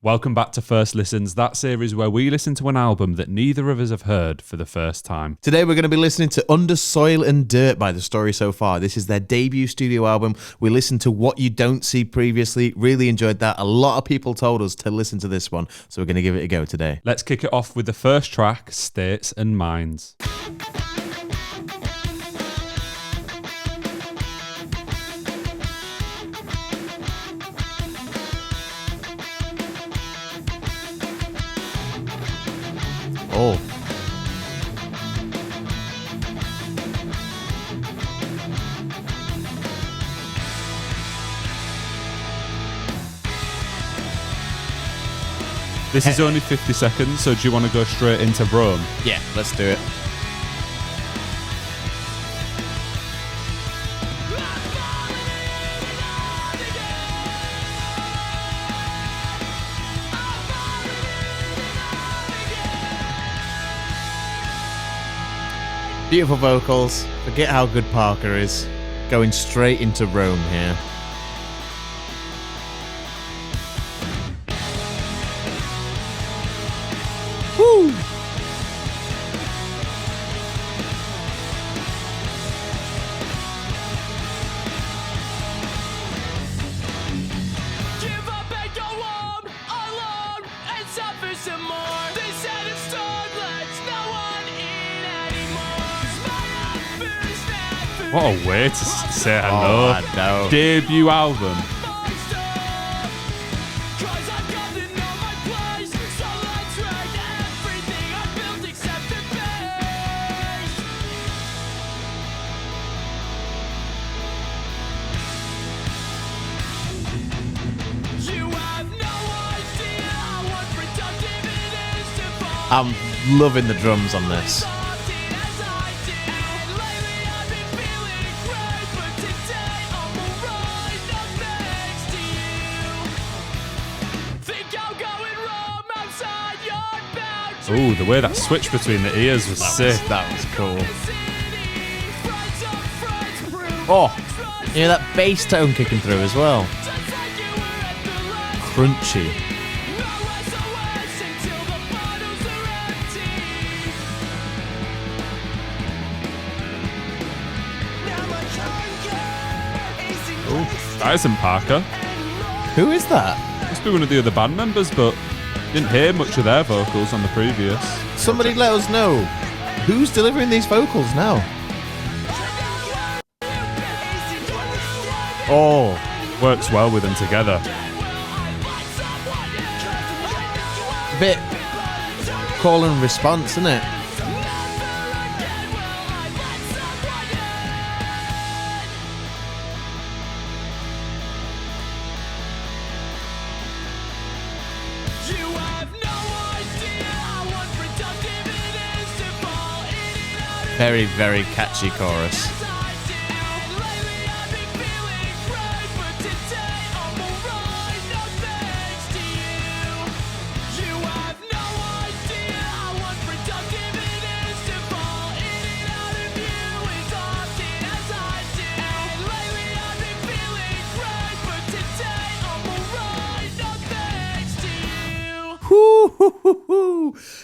Welcome back to First Listens, that series where we listen to an album that neither of us have heard for the first time. Today we're going to be listening to Under Soil and Dirt by The Story So Far. This is their debut studio album. We listened to What You Don't See previously, really enjoyed that. A lot of people told us to listen to this one, so we're going to give it a go today. Let's kick it off with the first track, States and Minds. Oh. This is only 50 seconds, so do you want to go straight into Rome? Yeah, let's do it. Beautiful vocals. Forget how good Parker is. Going straight into Rome here. Woo! Give up and go home alone and suffer some more. They said it's stored, let's no one in anymore. What a way to say hello. Oh, I know. Debut album. I'm loving the drums on this. Ooh, the way that switched between the ears was sick. That was cool. Oh, you know that bass tone kicking through as well. Crunchy. That isn't Parker. Who is that? Must be one of the other band members, but didn't hear much of their vocals on the previous. Somebody let us know. Who's delivering these vocals now? Oh, Works well with them together. bit call and response, isn't it? Very, very catchy chorus.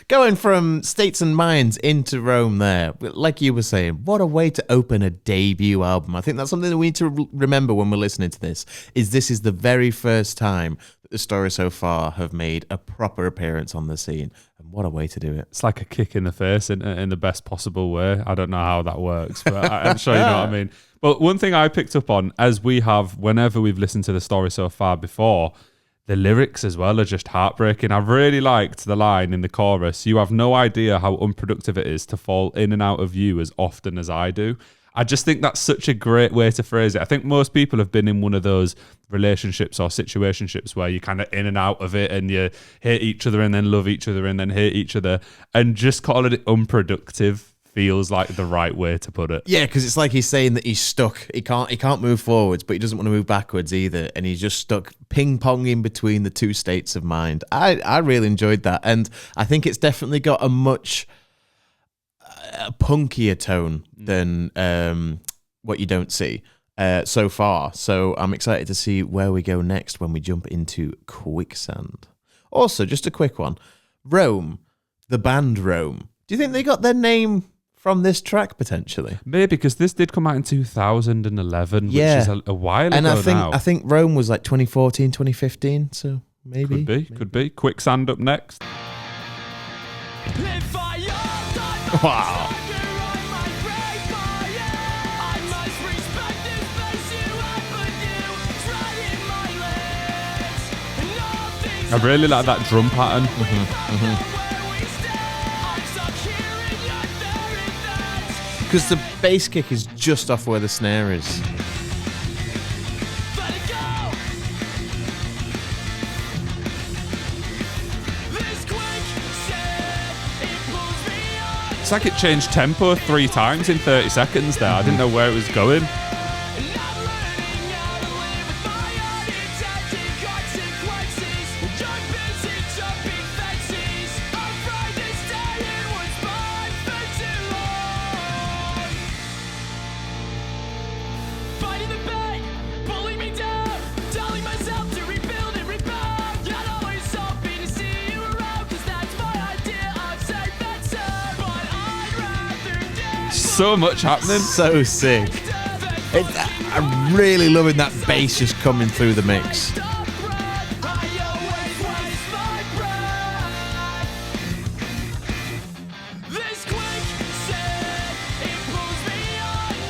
Going from States and Minds into Rome there. Like you were saying, what a way to open a debut album. I think that's something that we need to remember when we're listening to this, is the very first time that The Story So Far have made a proper appearance on the scene. And what a way to do it. It's like a kick in the face in the best possible way. I don't know how that works, but I'm sure you know what I mean. But one thing I picked up on, as we have whenever we've listened to The Story So Far before, the lyrics as well are just heartbreaking. I've really liked the line in the chorus, "You have no idea how unproductive it is to fall in and out of you as often as I do." I just think that's such a great way to phrase it. I think most people have been in one of those relationships or situationships where you're kind of in and out of it and you hate each other and then love each other and then hate each other, and just calling it unproductive feels like the right way to put it. Yeah, because it's like he's saying that he's stuck. He can't move forwards, but he doesn't want to move backwards either. And he's just stuck ping-ponging between the two states of mind. I really enjoyed that. And I think it's definitely got a much punkier tone than What You Don't See so far. So I'm excited to see where we go next when we jump into Quicksand. Also, just a quick one. Rome, the band Rome. Do you think they got their name from this track potentially? Maybe, because this did come out in 2011, which is a while and ago now. I think Rome was like 2014, 2015, so maybe. Could be. Quicksand up next. Wow. I really like that drum pattern. Because the bass kick is just off where the snare is. It's like it changed tempo 3 times in 30 seconds there. I didn't know where it was going. So much happening. So sick. I'm really loving that bass just coming through the mix.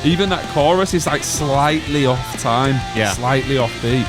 Even that chorus is like slightly off time. Yeah. Slightly off beat.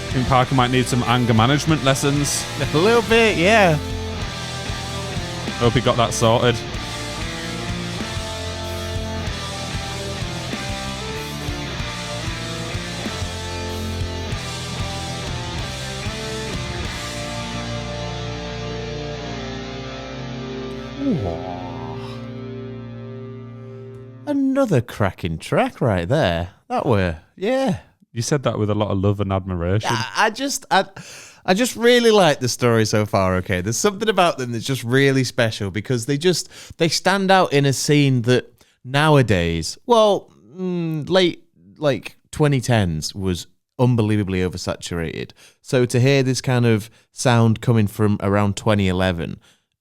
I think Parker might need some anger management lessons. A little bit, yeah. Hope he got that sorted. Another cracking track right there. That were, yeah. You said that with a lot of love and admiration. I just really like the story so far. Okay, there's something about them that's just really special because they stand out in a scene that nowadays, well, late like 2010s was unbelievably oversaturated. So to hear this kind of sound coming from around 2011,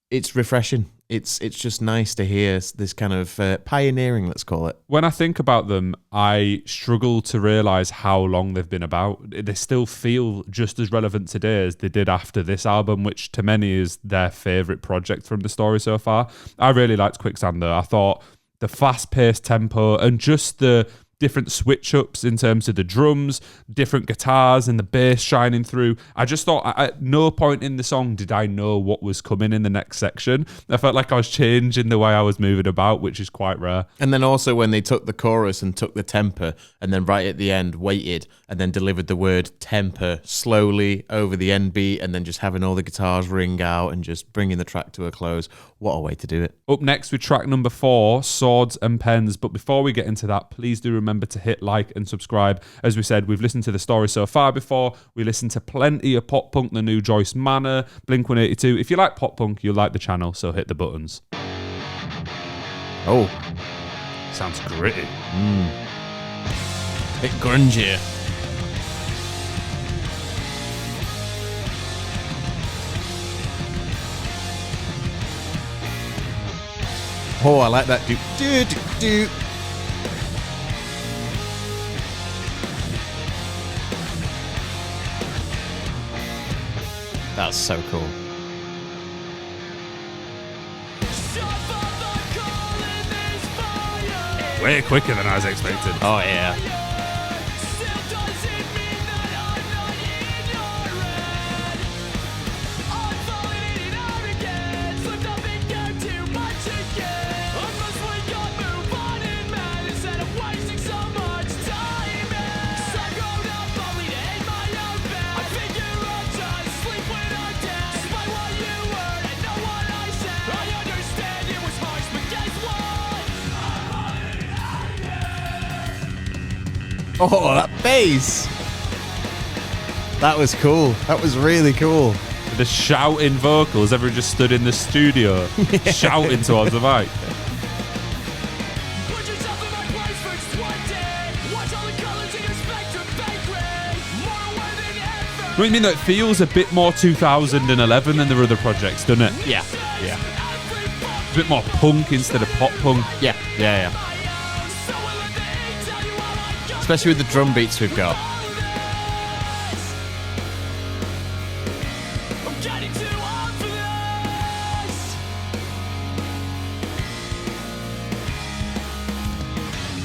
it's refreshing. It's just nice to hear this kind of pioneering, let's call it. When I think about them, I struggle to realise how long they've been about. They still feel just as relevant today as they did after this album, which to many is their favourite project from the story so far. I really liked Quicksand though. I thought the fast-paced tempo and just the different switch-ups in terms of the drums, different guitars and the bass shining through. I just thought at no point in the song did I know what was coming in the next section. I felt like I was changing the way I was moving about, which is quite rare. And then also when they took the chorus and took the temper and then right at the end waited and then delivered the word temper slowly over the end beat and then just having all the guitars ring out and just bringing the track to a close. What a way to do it. Up next with track number 4, Swords and Pens. But before we get into that, please do remember to hit like and subscribe. As we said, we've listened to the story so far before. We listened to plenty of pop punk, the new Joyce Manor, Blink-182. If you like pop punk, you'll like the channel, so hit the buttons. Oh, sounds gritty. bit grungy. Oh, I like that. Do, do, do, do. That's so cool. Way quicker than I was expecting. Oh, yeah. Oh, that bass. That was cool. That was really cool. The shouting vocals, everyone just stood in the studio shouting towards the mic. Put yourself in my place for just one day. Watch all the colors in your spectrum fade gray. More aware than ever. I mean, though, it feels a bit more 2011 than their other projects, doesn't it? Yeah. Yeah. A bit more punk instead of pop punk. Yeah. Yeah. Yeah. Especially with the drum beats we've got. I'm getting too old for this.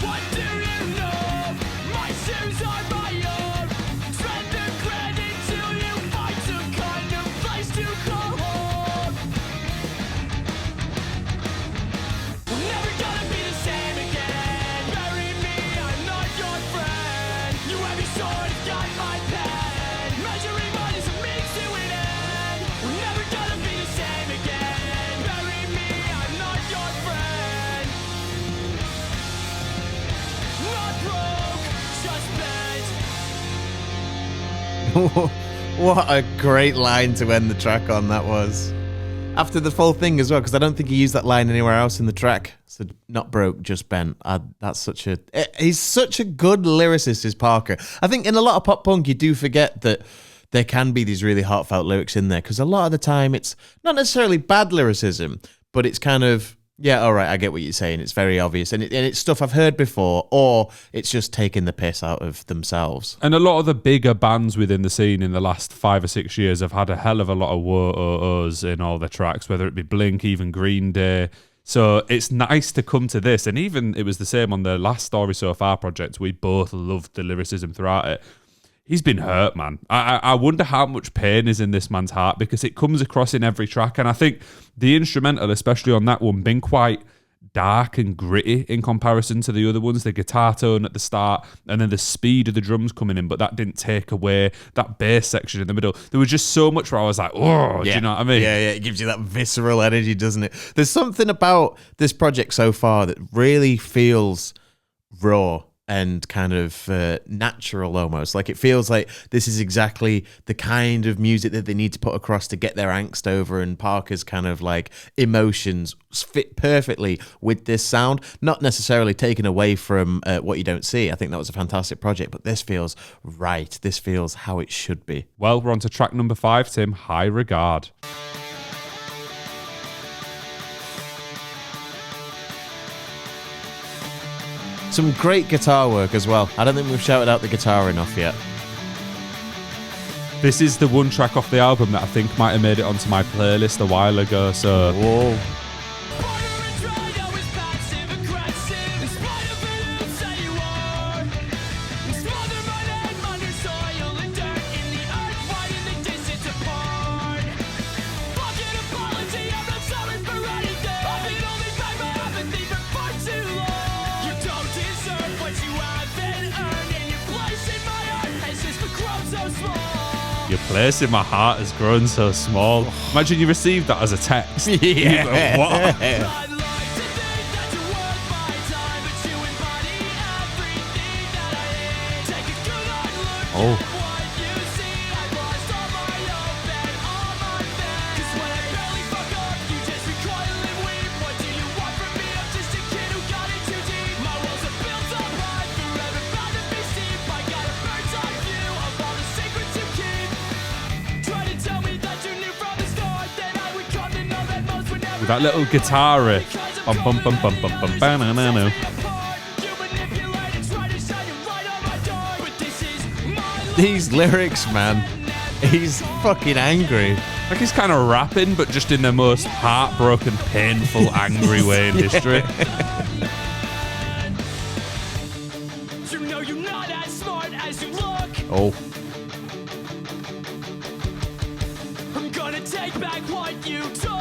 What do you know? My sins are my own. Spend the credit till you find some kind of place to call home. We're never gonna be the same again. Bury me, I'm not your friend. You have your sword, got my pen. Measuring mine is a means to an end. We're never gonna be the same again. Bury me, I'm not your friend. Not broke, just bent. What a great line to end the track on that was. After the full thing as well, because I don't think he used that line anywhere else in the track. So not broke, just bent. That's such a... He's such a good lyricist, is Parker. I think in a lot of pop punk, you do forget that there can be these really heartfelt lyrics in there, because a lot of the time it's not necessarily bad lyricism, but it's kind of... Yeah, all right, I get what you're saying. It's very obvious. And it's stuff I've heard before, or it's just taking the piss out of themselves. And a lot of the bigger bands within the scene in the last 5 or 6 years have had a hell of a lot of whoa-oh-ohs in all their tracks, whether it be Blink, even Green Day. So it's nice to come to this. And even it was the same on the last Story So Far project. We both loved the lyricism throughout it. He's been hurt, man. I wonder how much pain is in this man's heart, because it comes across in every track. And I think the instrumental, especially on that one, been quite dark and gritty in comparison to the other ones. The guitar tone at the start and then the speed of the drums coming in, but that didn't take away that bass section in the middle. There was just so much where I was like, oh, do you know what I mean? Yeah, it gives you that visceral energy, doesn't it? There's something about this project so far that really feels raw and kind of natural almost. Like it feels like this is exactly the kind of music that they need to put across to get their angst over, and Parker's kind of like emotions fit perfectly with this sound, not necessarily taken away from What You Don't See. I think that was a fantastic project, but this feels right. This feels how it should be. Well, we're on to track number 5, Tim, High Regard. Some great guitar work as well. I don't think we've shouted out the guitar enough yet. This is the one track off the album that I think might have made it onto my playlist a while ago. So, Whoa. your place in my heart has grown so small. Imagine you received that as a text. Yeah. Go, what? Oh. That little guitar riff. Bum, bum, bum, bum, bum, bum, ba-na-na-na. These lyrics, man. He's fucking angry. Like he's kind of rapping, but just in the most heartbroken, painful, angry way in history. You know you're not as smart as you look. Oh. I'm gonna take back what you took.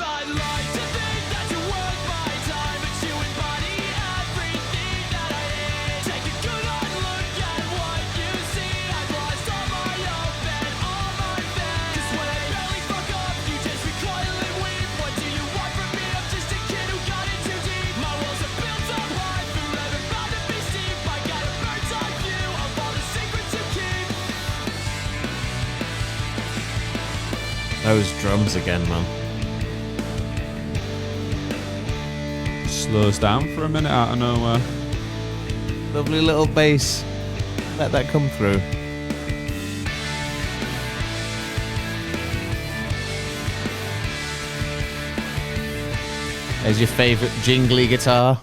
I'd like to think that you're worth my time, but you embody everything that I hate. Take a good hard look at what you see. I've lost all my hope and all my faith. 'Cause when I barely fuck up, you just recoil and weep. What do you want from me? I'm just a kid who got it too deep. My walls are built up high, forever those drums again, man. Slows down for a minute out of nowhere. Lovely little bass. Let that come through. There's your favourite jingly guitar.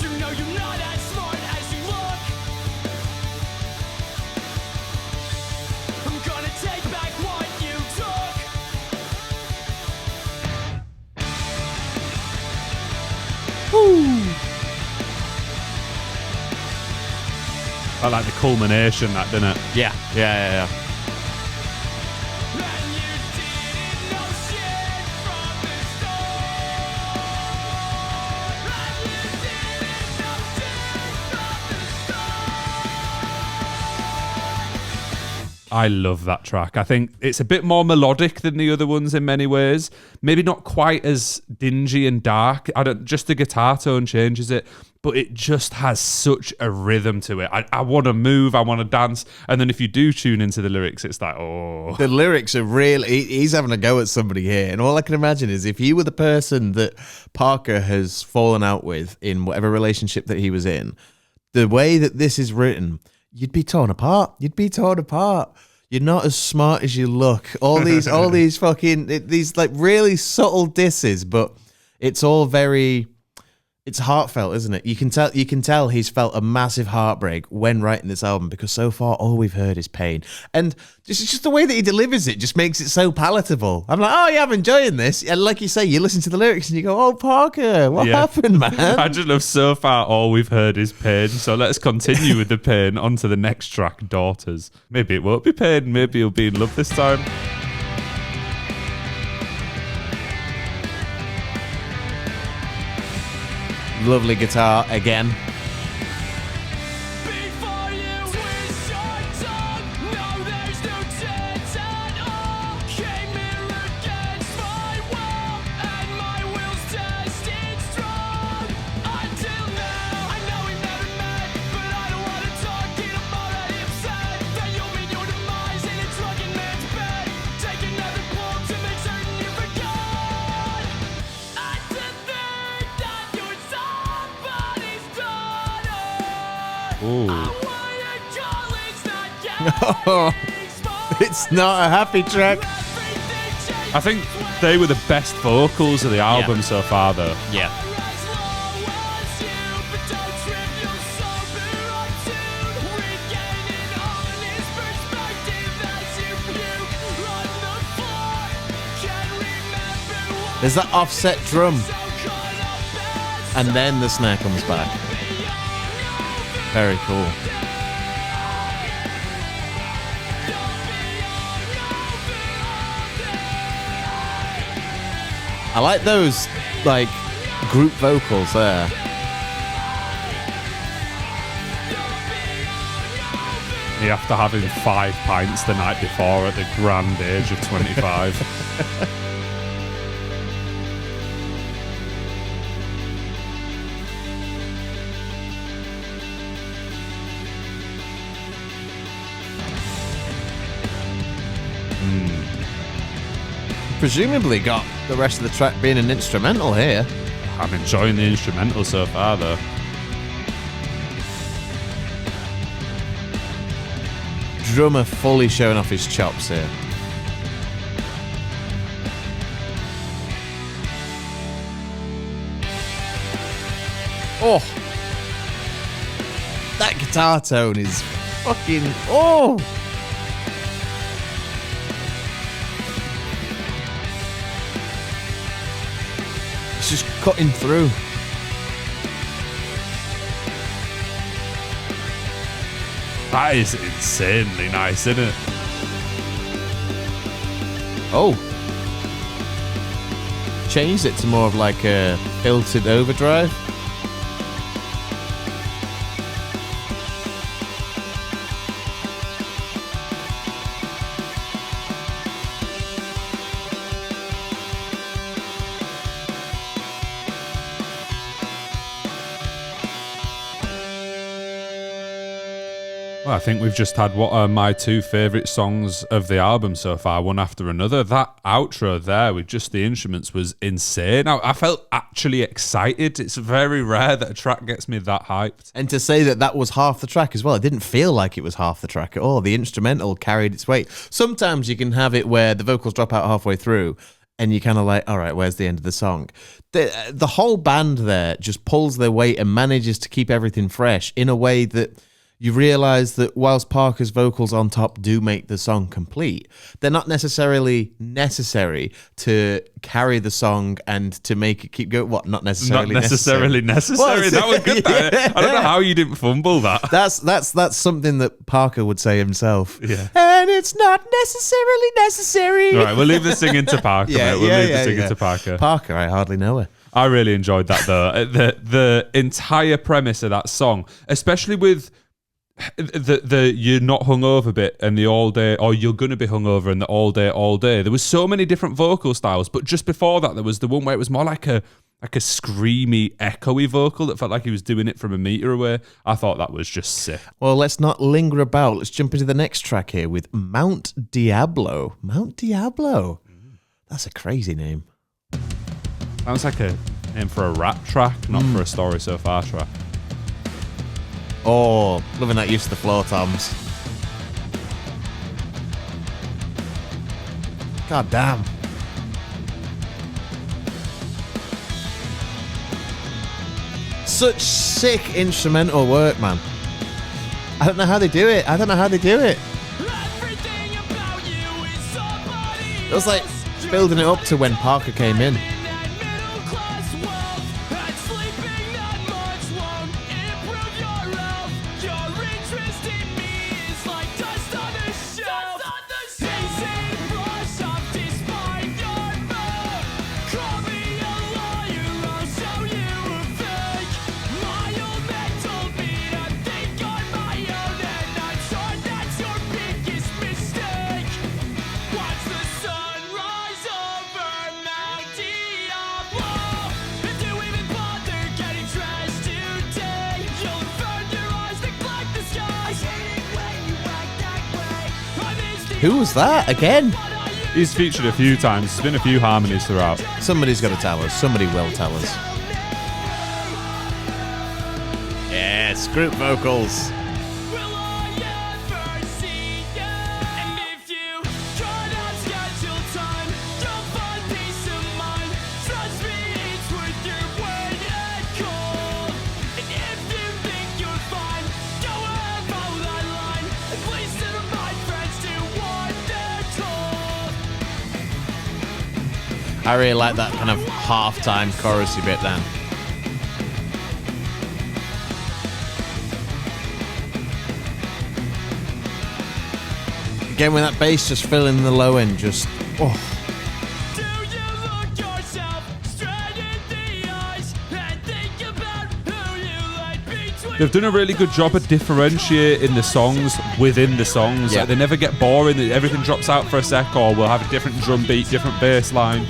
You know you're not as smart as you look. I'm gonna take back what you took. I like the culmination, that, didn't it? Yeah. And you didn't know shit from the start. And you didn't know shit from the start. I love that track. I think it's a bit more melodic than the other ones in many ways. Maybe not quite as dingy and dark. Just the guitar tone changes it, but it just has such a rhythm to it. I want to move, I want to dance, and then if you do tune into the lyrics, it's like, oh. The lyrics are really... He's having a go at somebody here, and all I can imagine is if you were the person that Parker has fallen out with in whatever relationship that he was in, the way that this is written, you'd be torn apart. You're not as smart as you look. All these fucking... These like really subtle disses, but it's all very... It's heartfelt, isn't it? You can tell he's felt a massive heartbreak when writing this album, because so far all we've heard is pain. And just the way that he delivers it just makes it so palatable. I'm like, oh yeah, I'm enjoying this. And like you say, you listen to the lyrics and you go, oh, Parker, what happened, man? I just love so far all we've heard is pain. So let's continue with the pain onto the next track, Daughters. Maybe it won't be pain. Maybe you'll be in love this time. Lovely guitar again. Before you twist your tongue, no, there's no chance at all. Came here against my will, and my will's tested strong. Until now, I know we never met, but I don't wanna talk it. I'm already upset that you'll meet your demise in a drunken man's bed. Take another pull to make certain you forgot. And to think that you're somebody's daughter. Ooh. It's not a happy track. I think they were the best vocals of the album so far, though. Yeah. There's that offset drum, and then the snare comes back. Very cool. I like those, like, group vocals there. You have to have him 5 pints the night before at the grand age of 25. Presumably got the rest of the track being an instrumental here. I'm enjoying the instrumental so far, though. Drummer fully showing off his chops here. Oh, that guitar tone is fucking... Oh! It's just cutting through. That is insanely nice, isn't it? Oh. Changed it to more of like a filtered overdrive. Well, I think we've just had what are my two favourite songs of the album so far, one after another. That outro there with just the instruments was insane. I felt actually excited. It's very rare that a track gets me that hyped. And to say that was half the track as well, it didn't feel like it was half the track at all. The instrumental carried its weight. Sometimes you can have it where the vocals drop out halfway through and you're kind of like, all right, where's the end of the song? The whole band there just pulls their weight and manages to keep everything fresh in a way that you realise that whilst Parker's vocals on top do make the song complete, they're not necessarily necessary to carry the song and to make it keep going. What? Not necessarily necessary. Well, that was good. Yeah. I don't know how you didn't fumble that. That's something that Parker would say himself. Yeah. And it's not necessarily necessary. All right, we'll leave the singing to Parker, mate. We'll leave the singing to Parker. Parker, I hardly know her. I really enjoyed that, though. The entire premise of that song, especially with the you're not hungover bit and the all day, or you're gonna be hungover and the all day. There was so many different vocal styles, but just before that, there was the one where it was more like a screamy, echoey vocal that felt like he was doing it from a meter away. I thought that was just sick. Well, let's not linger about. Let's jump into the next track here with Mount Diablo. Mount Diablo. That's a crazy name. Sounds like a name for a rap track, not for a Story So Far track. Oh, loving that use of the floor toms. God damn. Such sick instrumental work, man. I don't know how they do it. Everything about you is somebody It was like building it up to when Parker came in. Who was that again? He's featured a few times. There's been a few harmonies throughout. Somebody's got to tell us. Somebody will tell us. Yes, group vocals. I really like that kind of half-time chorusy bit then. Again, with that bass just filling the low end, just They've done a really good job of differentiating the songs within the songs. Yeah. Like, they never get boring. Everything drops out for a sec, or we'll have a different drum beat, different bass line.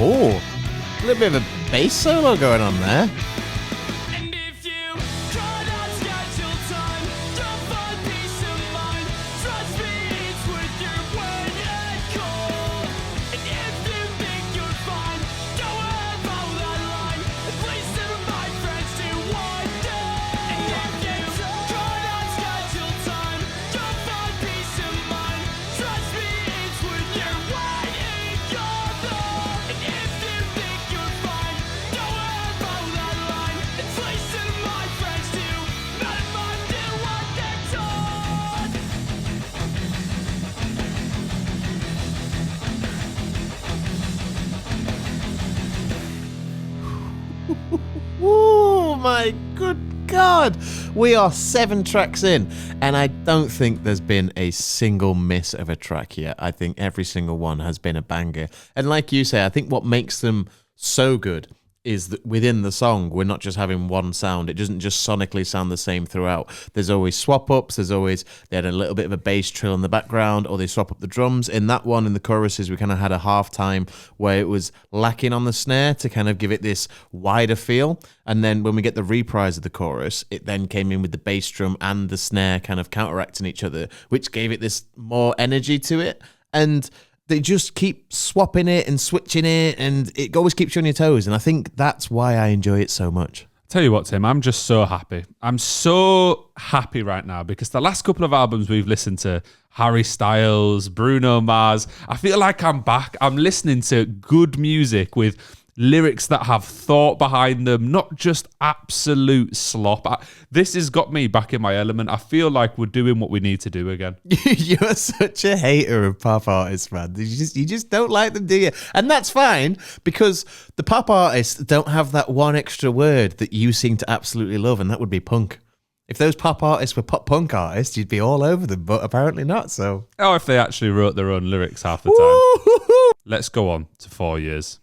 oh, a little bit of a bass solo going on there. God! We are 7 tracks in, and I don't think there's been a single miss of a track yet. I think every single one has been a banger. And like you say, I think what makes them so good is that within the song, we're not just having one sound. It doesn't just sonically sound the same throughout. There's always swap-ups. They had a little bit of a bass trill in the background, or they swap up the drums. In that one, in the choruses, we kind of had a half-time where it was lacking on the snare to kind of give it this wider feel. And then when we get the reprise of the chorus, it then came in with the bass drum and the snare kind of counteracting each other, which gave it this more energy to it. And they just keep swapping it and switching it, and it always keeps you on your toes. And I think that's why I enjoy it so much. Tell you what, Tim, I'm just so happy. I'm so happy right now because the last couple of albums we've listened to, Harry Styles, Bruno Mars, I feel like I'm back. I'm listening to good music with lyrics that have thought behind them, not just absolute slop. This has got me back in my element. I feel like we're doing what we need to do again. You're such a hater of pop artists, man. You just don't like them, do you? And that's fine, because the pop artists don't have that one extra word that you seem to absolutely love, and that would be punk. If those pop artists were pop punk artists, you'd be all over them, but apparently not, so. Oh, if they actually wrote their own lyrics half the time. Woo-hoo-hoo. Let's go on to 4 years.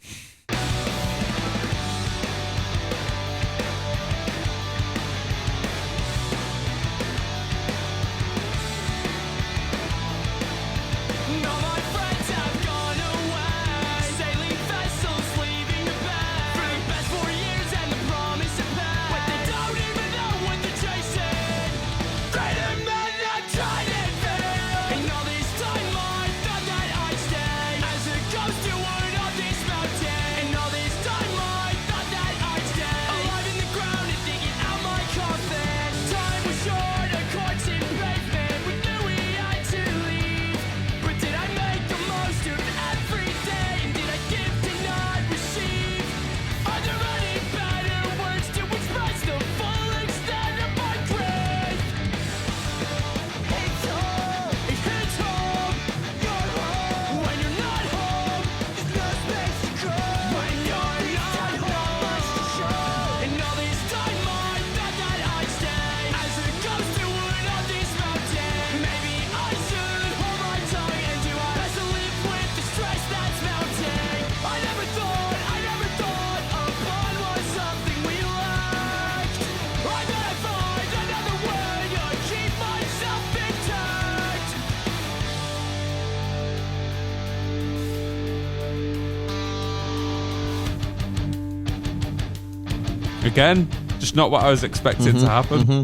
Again, just not what I was expecting to happen. Mm-hmm.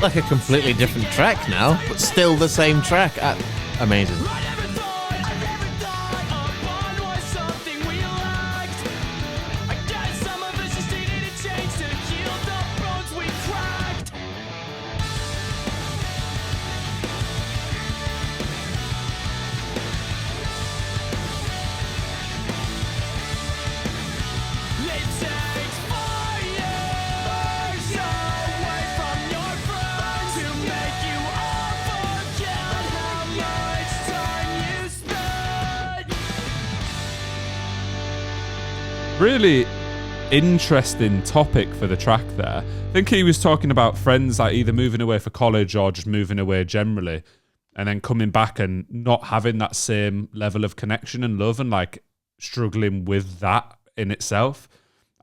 Like a completely different track now, but still the same track. Amazing. Really interesting topic for the track there. I think he was talking about friends like either moving away for college or just moving away generally, and then coming back and not having that same level of connection and love, and like struggling with that in itself.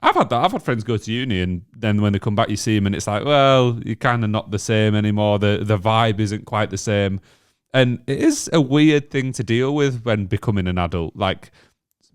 I've had that. I've had friends go to uni, and then when they come back, you see them, and it's like, well, you're kind of not the same anymore. The vibe isn't quite the same, and it is a weird thing to deal with when becoming an adult. Like,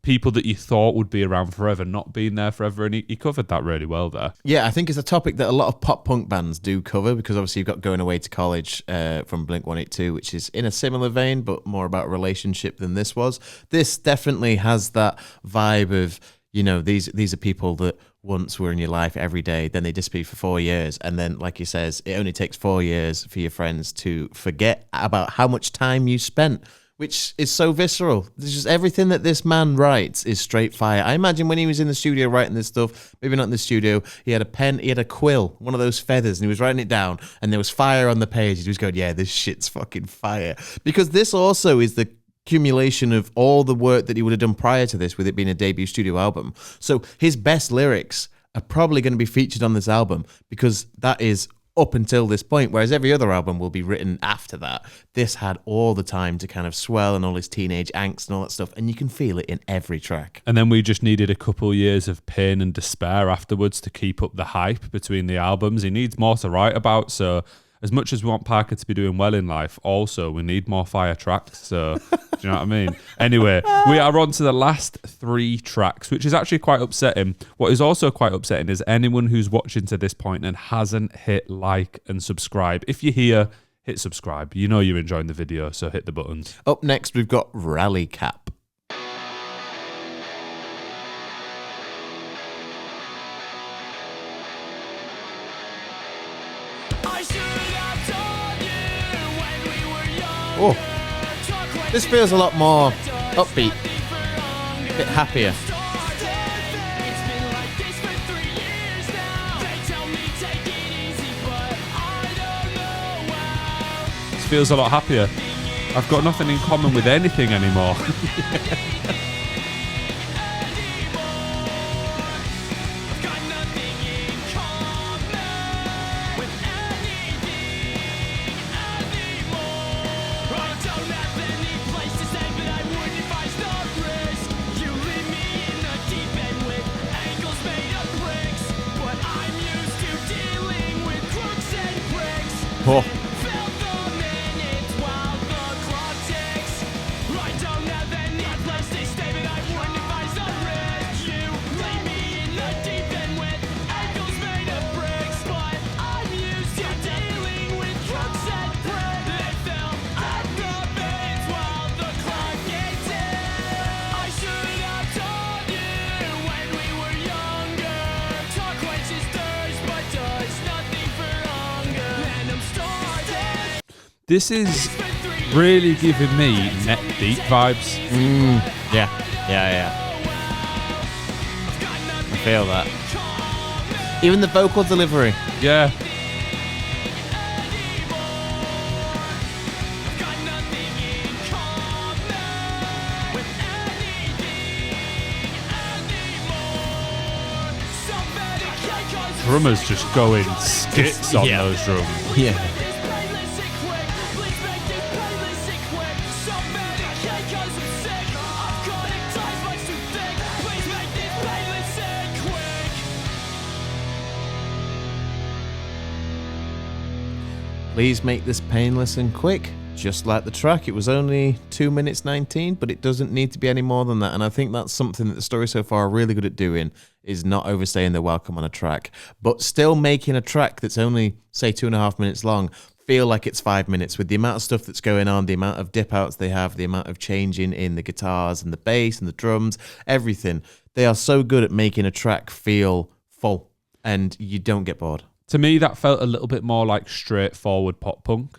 people that you thought would be around forever not being there forever, and he covered that really well there. Yeah, I think it's a topic that a lot of pop punk bands do cover, because obviously you've got Going Away to College from Blink-182, which is in a similar vein but more about relationship than this was. This definitely has that vibe of, you know, these are people that once were in your life every day, then they disappear for 4 years, and then, like he says, it only takes 4 years for your friends to forget about how much time you spent which is so visceral. There's just everything that this man writes is straight fire. I imagine when he was in the studio writing this stuff, maybe not in the studio, he had a pen, he had a quill, one of those feathers, and he was writing it down, and there was fire on the page. He was going, yeah, this shit's fucking fire. Because this also is the accumulation of all the work that he would have done prior to this, with it being a debut studio album. So his best lyrics are probably going to be featured on this album, because that is up until this point, whereas every other album will be written after that. This had all the time to kind of swell, and all his teenage angst and all that stuff, and you can feel it in every track. And then we just needed a couple years of pain and despair afterwards to keep up the hype between the albums. He needs more to write about, so as much as we want Parker to be doing well in life, also we need more fire tracks. So do you know what I mean? Anyway, we are on to the last 3 tracks, which is actually quite upsetting. What is also quite upsetting is anyone who's watching to this point and hasn't hit like and subscribe. If you're here, hit subscribe. You know you're enjoying the video, so hit the buttons. Up next, we've got Rally Cap. I should have told you when we were young. Oh, this feels a lot more upbeat, a bit happier. It's been like this for 3 years now. They tell me take it easy, but I don't know how. This feels a lot happier. I've got nothing in common with anything anymore. I've got nothing in common with anything anymore. I don't have any place to stay, but I would if I start risk. You leave me in the deep end with ankles made of bricks, but I'm used to dealing with crooks and bricks. Oh. Fill the minutes while the clock ticks. I don't have any place to stay, but I would if I start risk. You leave me in the deep end with ankles made of bricks, but I'm used to dealing with crooks and bricks. They fill at the minutes while the clock ticks. I should have told you when we were younger. Talk quenches thirst, but does nothing for hunger. And I'm starving. This is really giving me Neck Deep vibes. Yeah. I feel that. Even the vocal delivery. Yeah. Drummers just going skits on Yeah. those drums. Yeah. Please make this painless and quick. Just like the track, it was only 2 minutes 19, but it doesn't need to be any more than that. And I think that's something that the story so far are really good at doing, is not overstaying their welcome on a track, but still making a track that's only, say, 2.5 minutes long feel like it's 5 minutes, with the amount of stuff that's going on, the amount of dip outs they have, the amount of changing in the guitars and the bass and the drums, everything. They are so good at making a track feel full, and you don't get bored. To me, that felt a little bit more like straightforward pop punk.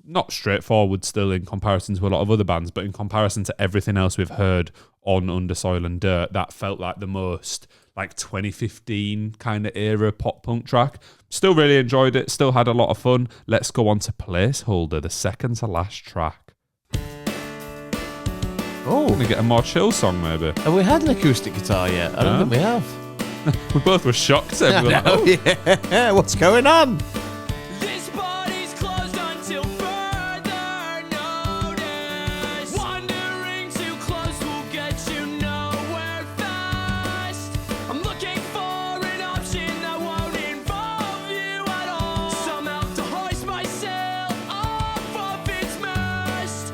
Not straightforward still in comparison to a lot of other bands, but in comparison to everything else we've heard on Under Soil and Dirt, that felt like the most like 2015 kind of era pop punk track. Still really enjoyed it, still had a lot of fun. Let's go on to Placeholder, the second to last track. Oh, Gonna get a more chill song maybe. have we had an acoustic guitar yet? I don't No. think we have. We both were shocked. We were like, Oh, yeah. What's going on? This body's closed until further notice. Wandering too close will get you nowhere fast. I'm looking for an option that won't involve you at all. Somehow to hoist my sail off of its mast.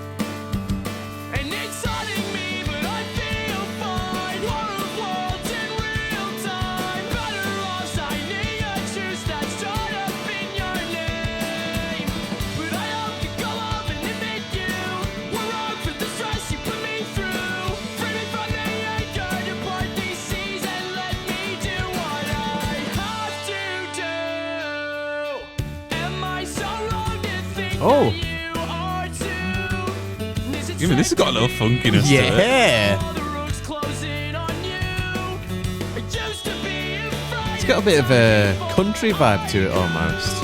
And it's haunting me, but I feel fine. War of worlds in real time. Better off signing a truce that's drawn up in your name. But I hope you go off and admit you were wrong for the stress you put me through. Free me from the anchor to part these seas and let me do what I have to do. Am I so wrong to think Oh. that you are too? Is Even this has got a little funkiness to it. Yeah. It's got a bit of a country vibe to it almost.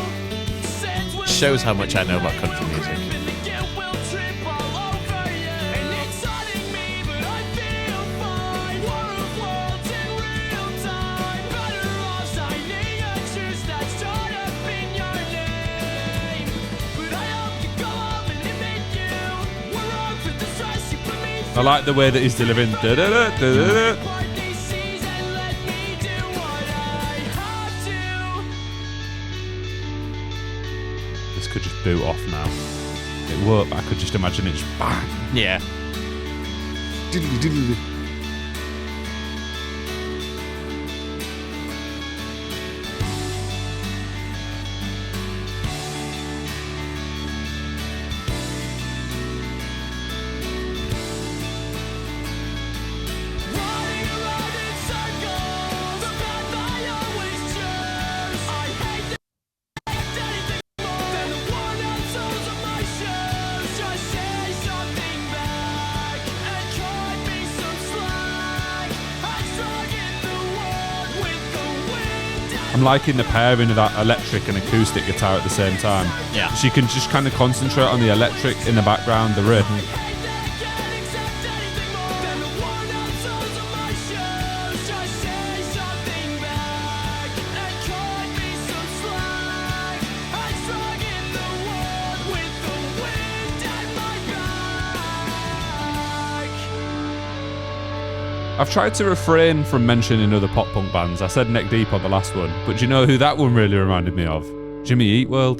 Shows how much I know about country music. I like the way that he's delivering. Da-da-da, da-da-da. This could just boot off now. It won't, but I could just imagine it just bang. Yeah. I'm liking the pairing of that electric and acoustic guitar at the same time. Yeah. She can just kind of concentrate on the electric in the background, the riff. I've tried to refrain from mentioning other pop punk bands. I said Neck Deep on the last one, but do you know who that one really reminded me of? Jimmy Eat World.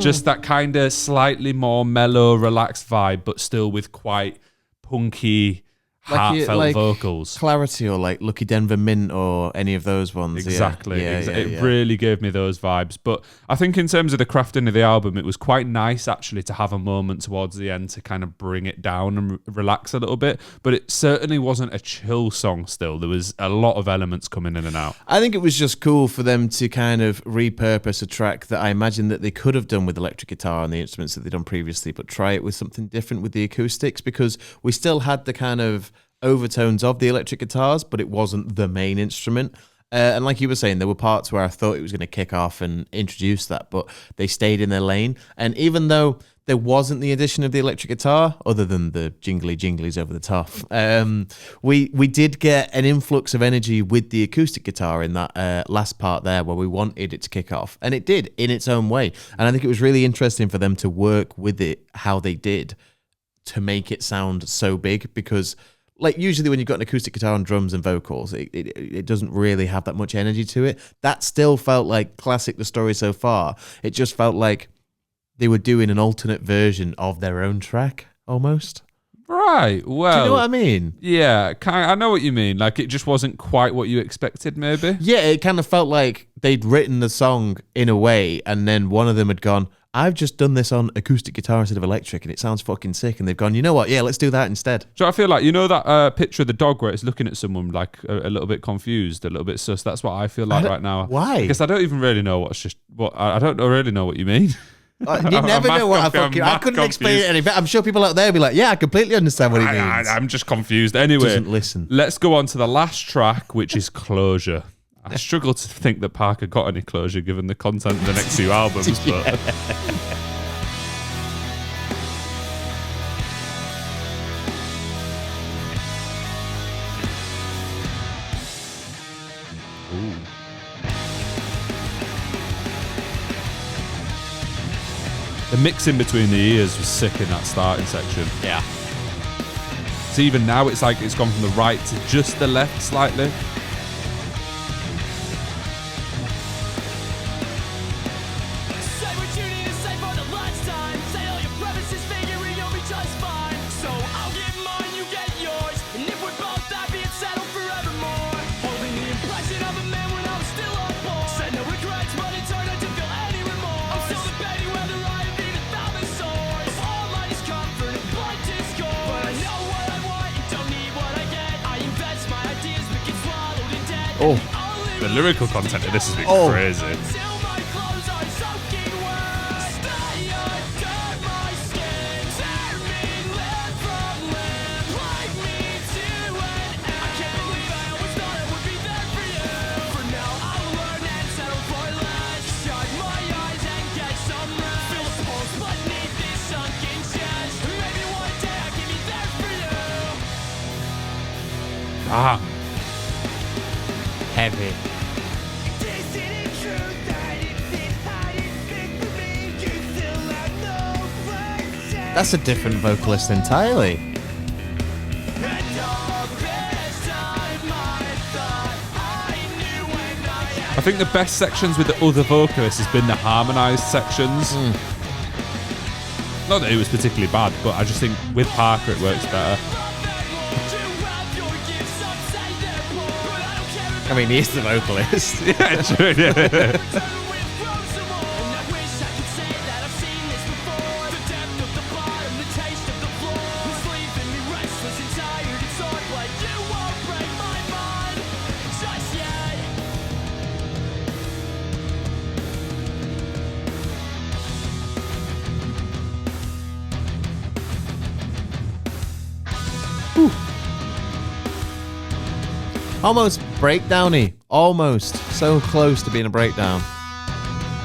Just that kind of slightly more mellow, relaxed vibe, but still with quite punky, heartfelt vocals. Clarity or like Lucky Denver Mint or any of those ones. Exactly. Yeah, It really gave me those vibes. But I think in terms of the crafting of the album, it was quite nice actually to have a moment towards the end to kind of bring it down and relax a little bit. But it certainly wasn't a chill song still. There was a lot of elements coming in and out. I think it was just cool for them to kind of repurpose a track that I imagine that they could have done with electric guitar and the instruments that they'd done previously, but try it with something different with the acoustics, because we still had the kind of overtones of the electric guitars, but it wasn't the main instrument. And like you were saying, there were parts where I thought it was going to kick off and introduce that, but they stayed in their lane. And even though there wasn't the addition of the electric guitar, other than the jingly jinglies over the top, we did get an influx of energy with the acoustic guitar in that last part there where we wanted it to kick off. And it did in its own way. And I think it was really interesting for them to work with it how they did to make it sound so big, because like usually when you've got an acoustic guitar and drums and vocals, it doesn't really have that much energy to it. That still felt like classic The Story So Far. It just felt like they were doing an alternate version of their own track, almost. Right, well... Do you know what I mean? Yeah, I know what you mean. Like, it just wasn't quite what you expected, maybe? Yeah, it kind of felt like they'd written the song in a way, and then one of them had gone, I've just done this on acoustic guitar instead of electric, and it sounds fucking sick. And they've gone, you know what? Yeah, let's do that instead. So I feel like, you know that picture of the dog where it's looking at someone like a little bit confused, a little bit sus? That's what I feel like right now. Why? Because I don't even really know I don't really know what you mean. You never know what I couldn't explain it any better. I'm sure people out there will be like, yeah, I completely understand what he means. I'm just confused. Anyway, doesn't listen. Let's go on to the last track, which is Closure. I struggle to think that Parker got any closure given the content of the next few albums, but... The mixing between the ears was sick in that starting section. Yeah. So even now it's like it's gone from the right to just the left slightly. Oh, the lyrical content of this has been crazy. Ah, Heavy. That's a different vocalist entirely. I think the best sections with the other vocalists has been the harmonised sections. Not that it was particularly bad, but I just think with Parker it works better. I mean, he's the vocalist. Yeah, true. Yeah. Almost breakdowny. Almost. So close to being a breakdown.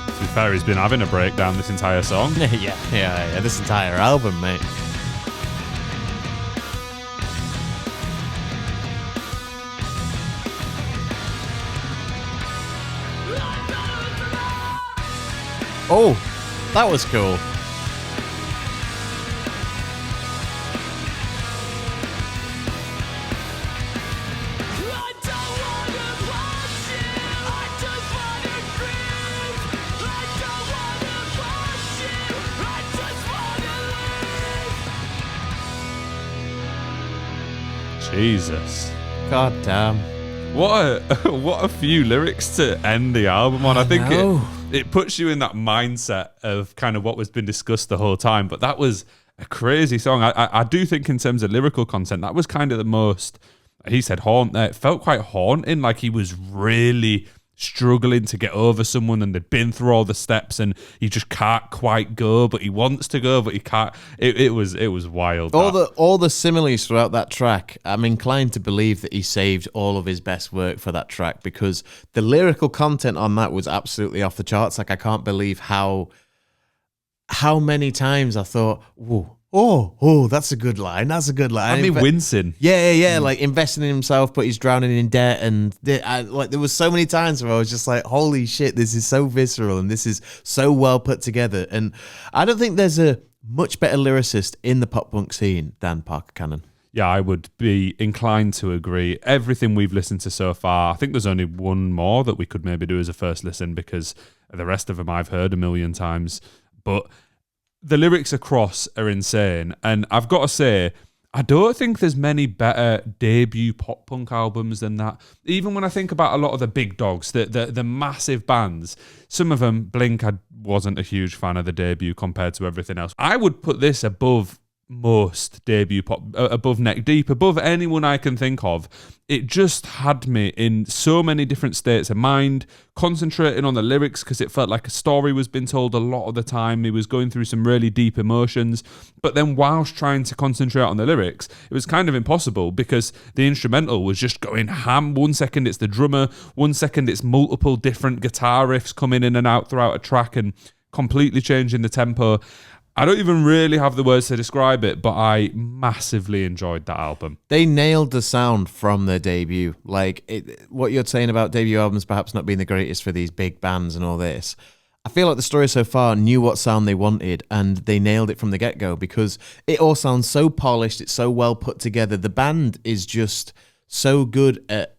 To be fair, he's been having a breakdown this entire song. yeah. This entire album, mate. Oh, that was cool. Jesus. God damn. What a few lyrics to end the album on. I think it puts you in that mindset of kind of what was been discussed the whole time. But that was a crazy song. I do think in terms of lyrical content, that was kind of the most, he said haunt there. It felt quite haunting, like he was really struggling to get over someone and they'd been through all the steps and he just can't quite go, but he wants to go, but he can't. It was wild. All the similes throughout that track, I'm inclined to believe that he saved all of his best work for that track, because the lyrical content on that was absolutely off the charts. Like, I can't believe how many times I thought, whoa, oh, that's a good line. That's a good line. I mean, wincing. Yeah. Like investing in himself, but he's drowning in debt. And there was so many times where I was just like, holy shit, this is so visceral and this is so well put together. And I don't think there's a much better lyricist in the pop punk scene than Parker Cannon. Yeah, I would be inclined to agree. Everything we've listened to so far, I think there's only one more that we could maybe do as a first listen, because the rest of them I've heard a million times. But the lyrics across are insane. And I've got to say, I don't think there's many better debut pop punk albums than that. Even when I think about a lot of the big dogs, the massive bands, some of them, Blink, I wasn't a huge fan of the debut compared to everything else. I would put this above most debut pop, above Neck Deep, above anyone I can think of. It just had me in so many different states of mind, concentrating on the lyrics because it felt like a story was being told a lot of the time. He was going through some really deep emotions, but then whilst trying to concentrate on the lyrics, it was kind of impossible because the instrumental was just going ham. 1 second it's the drummer, 1 second it's multiple different guitar riffs coming in and out throughout a track and completely changing the tempo. I don't even really have the words to describe it, but I massively enjoyed that album. They nailed the sound from their debut. What you're saying about debut albums perhaps not being the greatest for these big bands and all this, I feel like the story so far knew what sound they wanted and they nailed it from the get-go because it all sounds so polished, it's so well put together. The band is just so good at,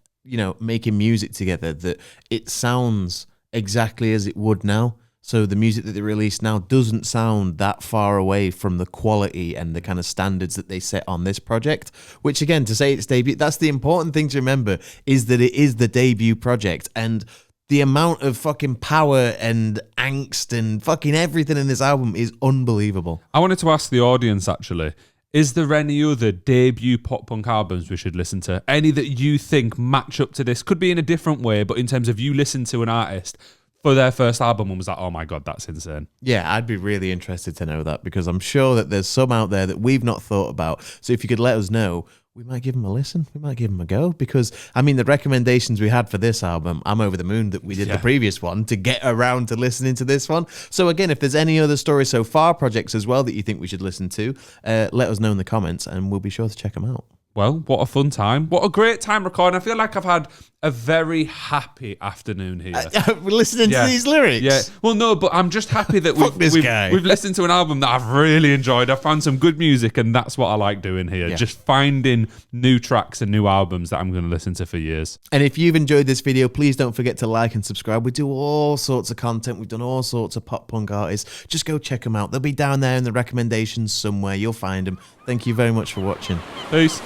making music together that it sounds exactly as it would now. So the music that they release now doesn't sound that far away from the quality and the kind of standards that they set on this project, which again, to say it's debut, that's the important thing to remember, is that it is the debut project. And the amount of fucking power and angst and fucking everything in this album is unbelievable. I wanted to ask the audience, actually, is there any other debut pop punk albums we should listen to? Any that you think match up to this? Could be in a different way, but in terms of you listen to an artist for their first album and was like, oh my God, that's insane. Yeah, I'd be really interested to know that because I'm sure that there's some out there that we've not thought about. So if you could let us know, we might give them a listen. We might give them a go because, the recommendations we had for this album, I'm over the moon that we did the previous one to get around to listening to this one. So again, if there's any other Story So Far projects as well that you think we should listen to, let us know in the comments and we'll be sure to check them out. well, what a fun time. What a great time recording. I feel like I've had a very happy afternoon here. We're listening to these lyrics. Yeah. Well, no, but I'm just happy that Fuck this guy. we've listened to an album that I've really enjoyed. I've found some good music, and that's what I like doing here. Yeah. Just finding new tracks and new albums that I'm going to listen to for years. And if you've enjoyed this video, please don't forget to like and subscribe. We do all sorts of content. We've done all sorts of pop punk artists. Just go check them out. They'll be down there in the recommendations somewhere. You'll find them. Thank you very much for watching. Peace.